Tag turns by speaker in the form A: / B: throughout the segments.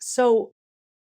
A: So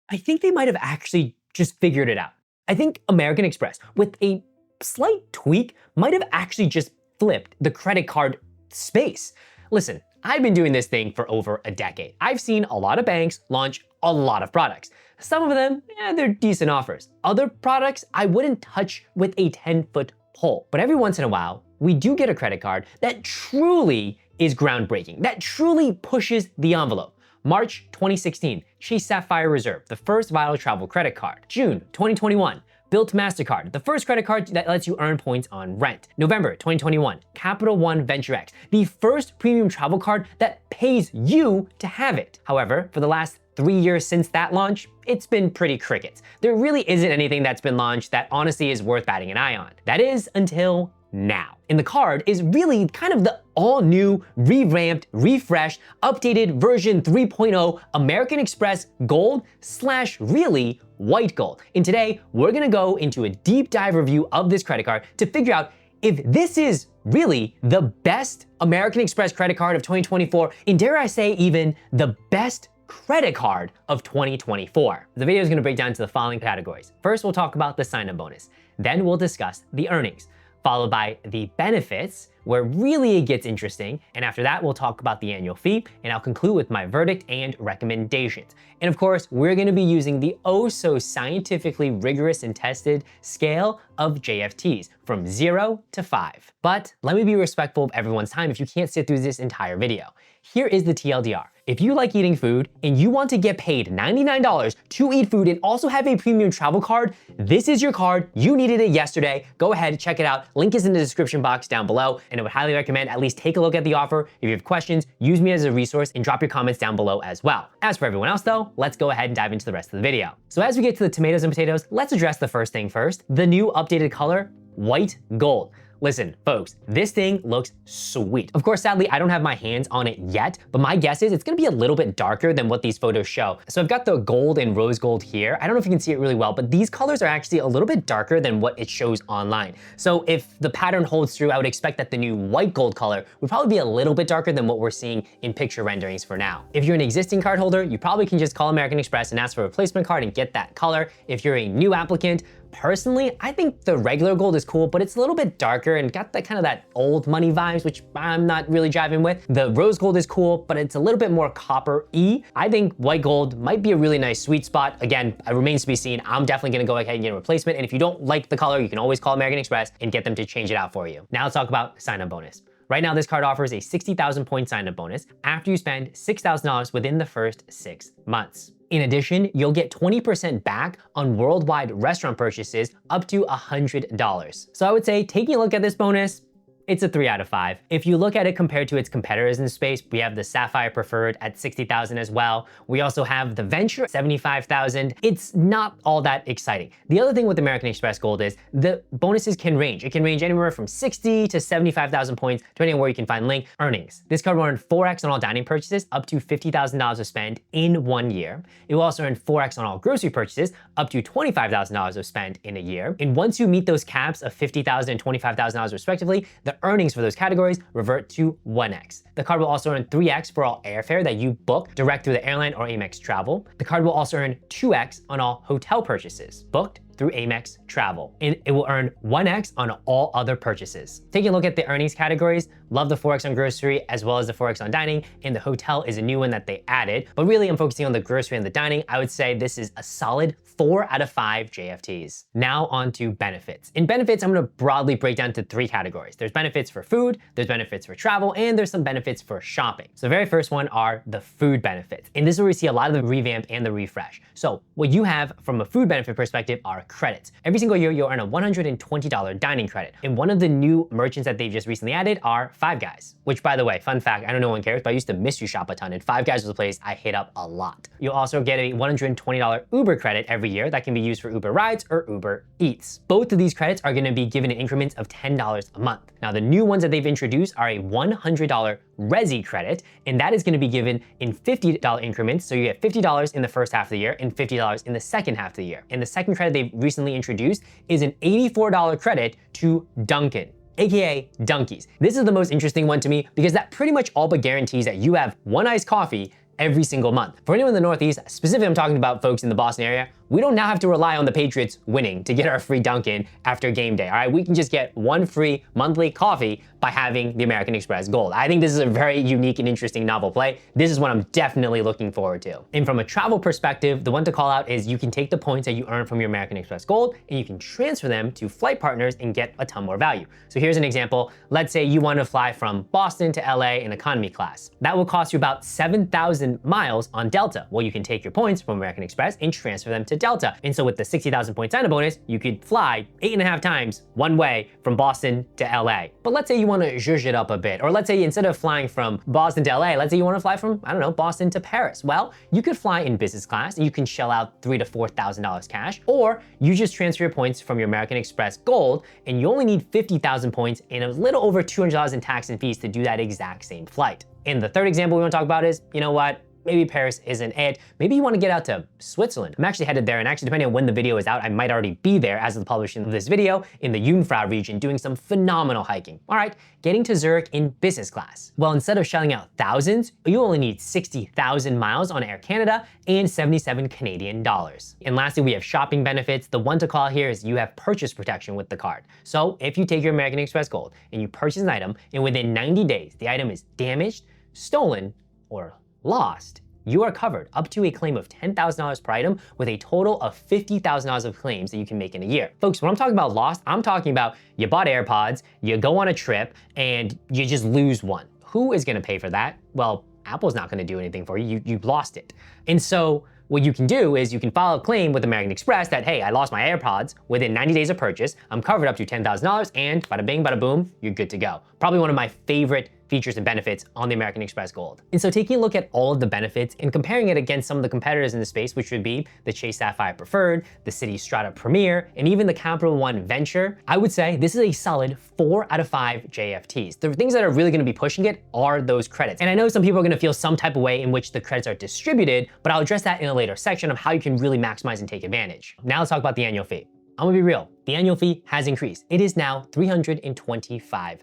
A: I think they might have actually just figured it out. I think American Express, with a slight tweak, might have actually just flipped the credit card space. Listen, I've been doing this thing for over a decade. I've seen a lot of banks launch a lot of products. Some of them, they're decent offers. Other products, I wouldn't touch with a 10-foot pole. But every once in a while, we do get a credit card that truly is groundbreaking, that truly pushes the envelope. March 2016, Chase Sapphire Reserve, the first vital travel credit card. June 2021, Bilt MasterCard, the first credit card that lets you earn points on rent. November 2021, Capital One Venture X, the first premium travel card that pays you to have it. However, for the last 3 years since that launch, it's been pretty crickets. There really isn't anything that's been launched that honestly is worth batting an eye on. That is until now. And the card is really kind of the all-new, revamped, refreshed, updated version 3.0 American Express Gold / really white gold. And today, we're gonna go into a deep dive review of this credit card to figure out if this is really the best American Express credit card of 2024, and dare I say even the best credit card of 2024. The video is gonna break down into the following categories. First, we'll talk about the sign-up bonus. Then we'll discuss the earnings, followed by the benefits, where really it gets interesting. And after that, we'll talk about the annual fee, and I'll conclude with my verdict and recommendations. And of course, we're gonna be using the oh so scientifically rigorous and tested scale of JFTs from 0 to 5. But let me be respectful of everyone's time if you can't sit through this entire video. Here is the TLDR. If you like eating food and you want to get paid $99 to eat food and also have a premium travel card, this is your card. You needed it yesterday. Go ahead, check it out. Link is in the description box down below, and I would highly recommend at least take a look at the offer. If you have questions, use me as a resource and drop your comments down below as well. As for everyone else though, let's go ahead and dive into the rest of the video. So as we get to the tomatoes and potatoes, let's address the first thing first, the new updated color, white gold. Listen, folks, this thing looks sweet. Of course, sadly, I don't have my hands on it yet, but my guess is it's gonna be a little bit darker than what these photos show. So I've got the gold and rose gold here. I don't know if you can see it really well, but these colors are actually a little bit darker than what it shows online. So if the pattern holds through, I would expect that the new white gold color would probably be a little bit darker than what we're seeing in picture renderings for now. If you're an existing card holder, you probably can just call American Express and ask for a replacement card and get that color. If you're a new applicant, personally, I think the regular gold is cool, but it's a little bit darker and got that kind of that old money vibes, which I'm not really jiving with. The rose gold is cool, but it's a little bit more copper-y. I think white gold might be a really nice sweet spot. Again, it remains to be seen. I'm definitely gonna go ahead and get a replacement. And if you don't like the color, you can always call American Express and get them to change it out for you. Now let's talk about sign-up bonus. Right now, this card offers a 60,000 point sign-up bonus after you spend $6,000 within the first 6 months. In addition, you'll get 20% back on worldwide restaurant purchases up to $100. So I would say taking a look at this bonus, it's a 3 out of 5. If you look at it compared to its competitors in the space, we have the Sapphire Preferred at 60,000 as well. We also have the Venture at 75,000. It's not all that exciting. The other thing with American Express Gold is the bonuses can range. It can range anywhere from 60 to 75,000 points, depending on where you can find link. Earnings. This card will earn 4x on all dining purchases, up to $50,000 of spend in 1 year. It will also earn 4x on all grocery purchases, up to $25,000 of spend in a year. And once you meet those caps of $50,000 and $25,000 respectively, the earnings for those categories revert to 1x. The card will also earn 3x for all airfare that you book direct through the airline or Amex Travel. The card will also earn 2x on all hotel purchases booked through Amex Travel. And it will earn 1x on all other purchases. Taking a look at the earnings categories, love the 4x on grocery as well as the 4x on dining, and the hotel is a new one that they added. But really, I'm focusing on the grocery and the dining. I would say this is a solid 4 out of 5 JFTs. Now on to benefits. In benefits, I'm gonna broadly break down to 3 categories. There's benefits for food, there's benefits for travel, and there's some benefits for shopping. So the very first one are the food benefits. And this is where we see a lot of the revamp and the refresh. So what you have from a food benefit perspective are credits. Every single year, you'll earn a $120 dining credit. And one of the new merchants that they've just recently added are Five Guys, which by the way, fun fact, I know no one cares, but I used to mystery shop a ton, and Five Guys was a place I hit up a lot. You'll also get a $120 Uber credit every year that can be used for Uber Rides or Uber Eats. Both of these credits are gonna be given in increments of $10 a month. Now, the new ones that they've introduced are a $100 Resi credit, and that is gonna be given in $50 increments. So you get $50 in the first half of the year and $50 in the second half of the year. And the second credit they've recently introduced is an $84 credit to Dunkin', aka Dunkies. This is the most interesting one to me because that pretty much all but guarantees that you have one iced coffee every single month. For anyone in the Northeast, specifically I'm talking about folks in the Boston area, we don't now have to rely on the Patriots winning to get our free Dunkin' after game day, all right? We can just get one free monthly coffee by having the American Express Gold. I think this is a very unique and interesting novel play. This is what I'm definitely looking forward to. And from a travel perspective, the one to call out is you can take the points that you earn from your American Express Gold and you can transfer them to flight partners and get a ton more value. So here's an example. Let's say you want to fly from Boston to LA in economy class. That will cost you about 7,000 miles on Delta. Well, you can take your points from American Express and transfer them to Delta. And so with the 60,000 point sign-up bonus, you could fly 8.5 times one way from Boston to LA. But let's say you want to zhuzh it up a bit, or let's say instead of flying from Boston to LA, let's say you want to fly from, I don't know, Boston to Paris. Well, you could fly in business class and you can shell out $3,000 to $4,000 cash, or you just transfer your points from your American Express Gold and you only need 50,000 points and a little over $200 in tax and fees to do that exact same flight. And the third example we want to talk about is, you know what? Maybe Paris isn't it. Maybe you want to get out to Switzerland. I'm actually headed there, and actually depending on when the video is out, I might already be there as of the publishing of this video in the Jungfrau region doing some phenomenal hiking. All right, getting to Zurich in business class. Well, instead of shelling out thousands, you only need 60,000 miles on Air Canada and 77 Canadian dollars. And lastly, we have shopping benefits. The one to call here is you have purchase protection with the card. So if you take your American Express Gold and you purchase an item and within 90 days, the item is damaged, stolen, or lost, you are covered up to a claim of $10,000 per item with a total of $50,000 of claims that you can make in a year. Folks, when I'm talking about lost, I'm talking about you bought AirPods, you go on a trip, and you just lose one. Who is gonna pay for that? Well, Apple's not gonna do anything for you, you lost it. And so what you can do is you can file a claim with American Express that, hey, I lost my AirPods within 90 days of purchase, I'm covered up to $10,000, and bada bing, bada boom, you're good to go. Probably one of my favorite features and benefits on the American Express Gold. And so taking a look at all of the benefits and comparing it against some of the competitors in the space, which would be the Chase Sapphire Preferred, the Citi Strata Premier, and even the Capital One Venture, I would say this is a solid 4 out of 5 JFTs. The things that are really gonna be pushing it are those credits. And I know some people are gonna feel some type of way in which the credits are distributed, but I'll address that in a later section of how you can really maximize and take advantage. Now let's talk about the annual fee. I'm gonna be real, the annual fee has increased. It is now $325.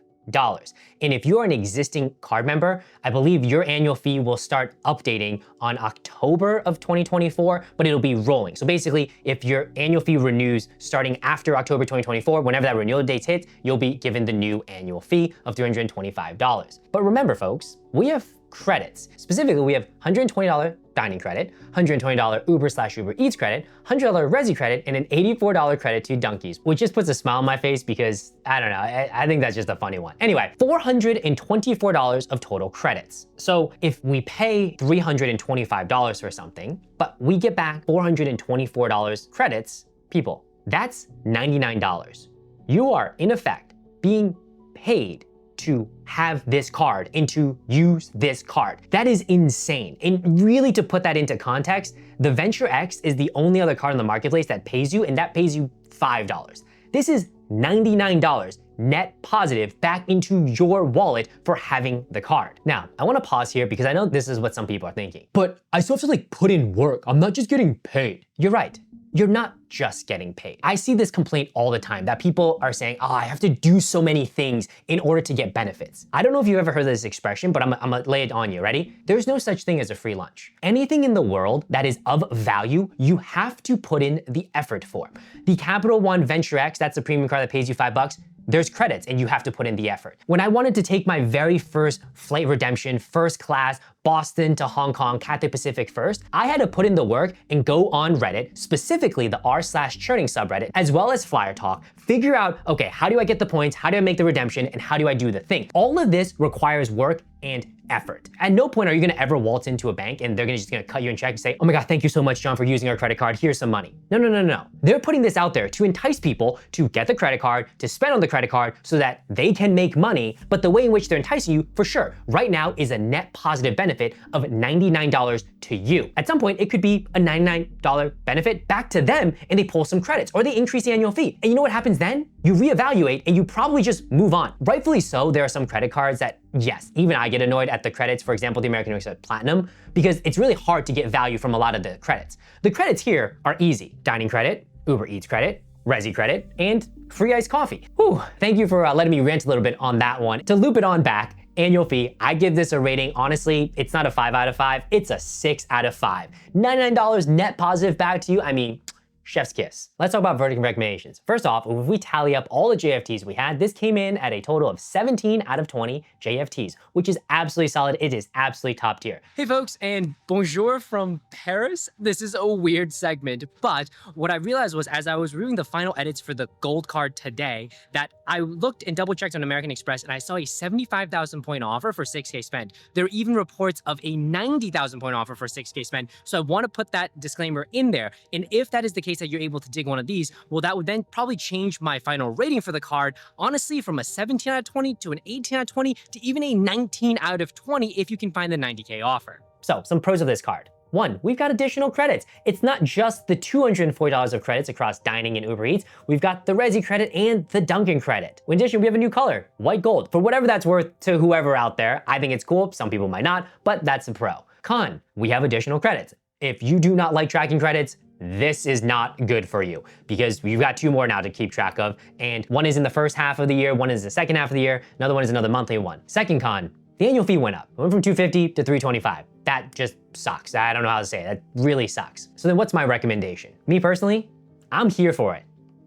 A: And if you're an existing card member, I believe your annual fee will start updating on October of 2024, but it'll be rolling. So basically, if your annual fee renews starting after October 2024, whenever that renewal date hits, you'll be given the new annual fee of $325. But remember, folks, we have credits. Specifically, we have $120 dining credit, $120 Uber/Uber Eats credit, $100 Resi credit, and an $84 credit to Dunkies, which just puts a smile on my face because, I don't know, I think that's just a funny one. Anyway, $424 of total credits. So if we pay $325 for something, but we get back $424 credits, people, that's $99. You are, in effect, being paid to have this card and to use this card. That is insane. And really, to put that into context, the Venture X is the only other card in the marketplace that pays you, and that pays you $5. This is $99 net positive back into your wallet for having the card. Now, I wanna pause here because I know this is what some people are thinking. But I still have to like put in work. I'm not just getting paid. You're right. You're not just getting paid. I see this complaint all the time that people are saying, oh, I have to do so many things in order to get benefits. I don't know if you've ever heard this expression, but I'm gonna lay it on you. Ready? There's no such thing as a free lunch. Anything in the world that is of value, you have to put in the effort for. The Capital One Venture X, that's a premium card that pays you $5, there's credits and you have to put in the effort. When I wanted to take my very first flight redemption, first class, Boston to Hong Kong, Cathay Pacific first, I had to put in the work and go on Reddit, specifically the r/churning subreddit, as well as Flyer Talk, figure out, okay, how do I get the points? How do I make the redemption? And how do I do the thing? All of this requires work and effort. At no point are you gonna ever waltz into a bank and they're just gonna cut you a check and say, oh my God, thank you so much, John, for using our credit card. Here's some money. No, no, no, no. They're putting this out there to entice people to get the credit card, to spend on the credit card so that they can make money. But the way in which they're enticing you, for sure, right now is a net positive benefit of $99 to you. At some point, it could be a $99 benefit back to them and they pull some credits or they increase the annual fee. And you know what happens then? You reevaluate and you probably just move on. Rightfully so, there are some credit cards that, yes, even I get annoyed at the credits, for example, the American Express Platinum, because it's really hard to get value from a lot of the credits. The credits here are easy. Dining credit, Uber Eats credit, Resi credit, and free iced coffee. Whew, thank you for letting me rant a little bit on that one. To loop it on back, annual fee. I give this a rating. Honestly, it's not a 5 out of 5. It's a 6 out of 5. $99 net positive back to you. I mean, chef's kiss. Let's talk about verdict and recommendations. First off, if we tally up all the JFTs we had, this came in at a total of 17 out of 20 JFTs, which is absolutely solid. It is absolutely top tier.
B: Hey folks, and bonjour from Paris. This is a weird segment, but what I realized was as I was reviewing the final edits for the gold card today, that I looked and double checked on American Express and I saw a 75,000 point offer for 6K spend. There are even reports of a 90,000 point offer for 6K spend. So I want to put that disclaimer in there. And if that is the case that you're able to dig one of these, well, that would then probably change my final rating for the card, honestly, from a 17 out of 20 to an 18 out of 20 to even a 19 out of 20 if you can find the 90K offer.
A: So some pros of this card. One, we've got additional credits. It's not just the $240 of credits across dining and Uber Eats. We've got the Resi credit and the Dunkin' credit. In addition, we have a new color, white gold. For whatever that's worth to whoever out there, I think it's cool. Some people might not, but that's a pro. Con, we have additional credits. If you do not like tracking credits, this is not good for you because you've got 2 more now to keep track of. And one is in the first half of the year, one is the second half of the year, another one is another monthly one. Second con, the annual fee went up. It went from $250 to $325. That just sucks. I don't know how to say it. That really sucks. So then what's my recommendation? Me personally, I'm here for it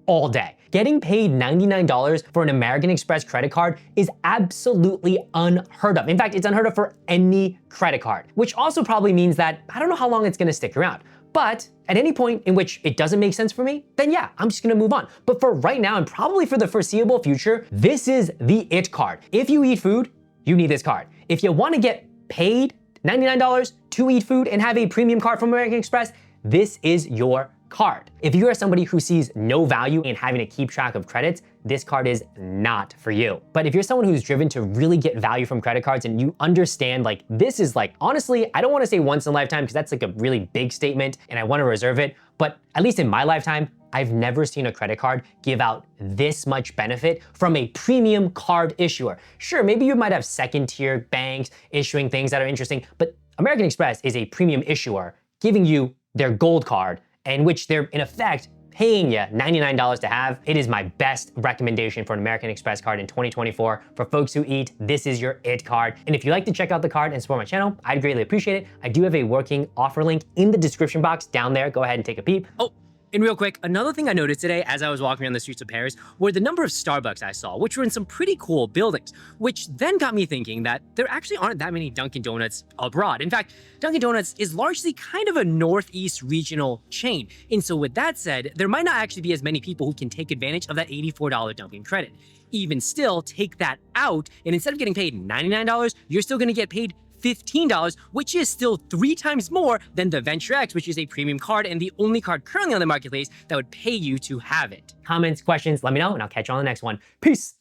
A: all day. Getting paid $99 for an American Express credit card is absolutely unheard of. In fact, it's unheard of for any credit card, which also probably means that I don't know how long it's gonna stick around. But at any point in which it doesn't make sense for me, then yeah, I'm just gonna move on. But for right now, and probably for the foreseeable future, this is the it card. If you eat food, you need this card. If you wanna get paid $99 to eat food and have a premium card from American Express, this is your card. If you are somebody who sees no value in having to keep track of credits, this card is not for you. But if you're someone who's driven to really get value from credit cards and you understand like this is like, honestly, I don't wanna say once in a lifetime because that's like a really big statement and I wanna reserve it, but at least in my lifetime, I've never seen a credit card give out this much benefit from a premium card issuer. Sure, maybe you might have second tier banks issuing things that are interesting, but American Express is a premium issuer giving you their gold card in which they're in effect paying you $99 to have. It is my best recommendation for an American Express card in 2024. For folks who eat, this is your it card. And if you'd like to check out the card and support my channel, I'd greatly appreciate it. I do have a working offer link in the description box down there. Go ahead and take a peep.
B: Oh, and real quick, another thing I noticed today as I was walking around the streets of Paris were the number of Starbucks I saw, which were in some pretty cool buildings, which then got me thinking that there actually aren't that many Dunkin' Donuts abroad. In fact, Dunkin' Donuts is largely kind of a Northeast regional chain. And so with that said, there might not actually be as many people who can take advantage of that $84 Dunkin' credit. Even still, take that out, and instead of getting paid $99, you're still gonna get paid $15, which is still 3 times more than the Venture X, which is a premium card and the only card currently on the marketplace that would pay you to have it.
A: Comments, questions, let me know, and I'll catch you on the next one. Peace.